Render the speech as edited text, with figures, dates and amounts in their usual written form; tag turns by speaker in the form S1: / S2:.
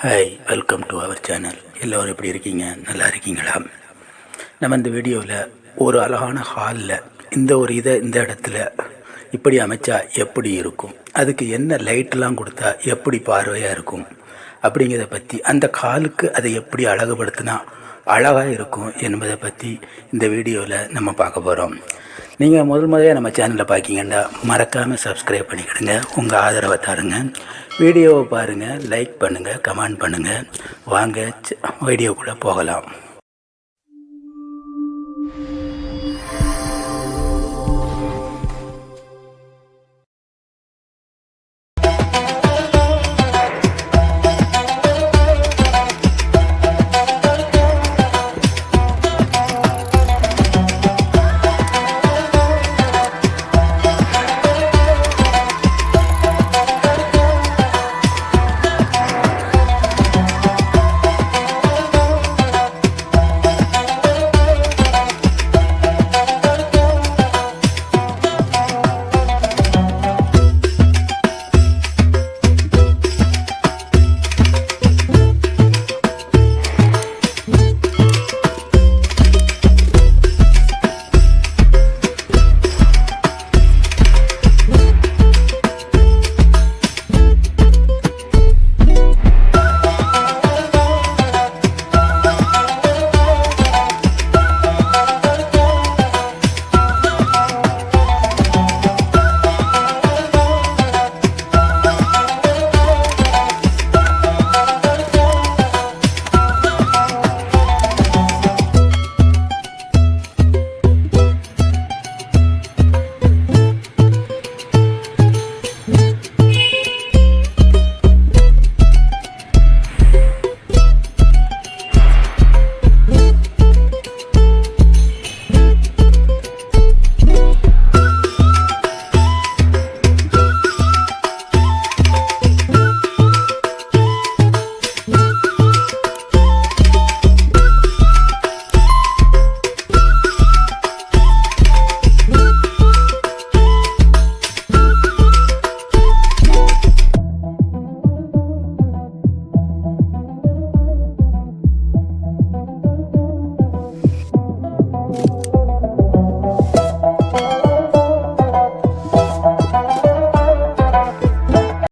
S1: Hi, welcome to our channel. எல்லோரும் எப்படி இருக்கீங்க? நல்லா இருக்கீங்களா? நம்ம இந்த வீடியோவில் ஒரு அழகான ஹாலில் இந்த இடத்துல இப்படி அமைச்சா எப்படி இருக்கும், அதுக்கு என்ன லைட்லாம் கொடுத்தா எப்படி பார்வையாக இருக்கும் அப்படிங்கிறத பற்றி, அந்த ஹாலுக்கு அதை எப்படி அழகுபடுத்தினா அழகாக இருக்கும் என்பதை பற்றி இந்த வீடியோவில் நம்ம பார்க்க போகிறோம். நீங்கள் முதல்ல நம்ம சேனலில் பார்க்கிங்கன்னா மறக்காமல் சப்ஸ்கிரைப் பண்ணிக்கிடுங்க. உங்கள் ஆதரவை தாருங்க. வீடியோவை பாருங்கள், லைக் பண்ணுங்கள், கமெண்ட் பண்ணுங்கள். வாங்க வீடியோக்குள்ளே போகலாம்.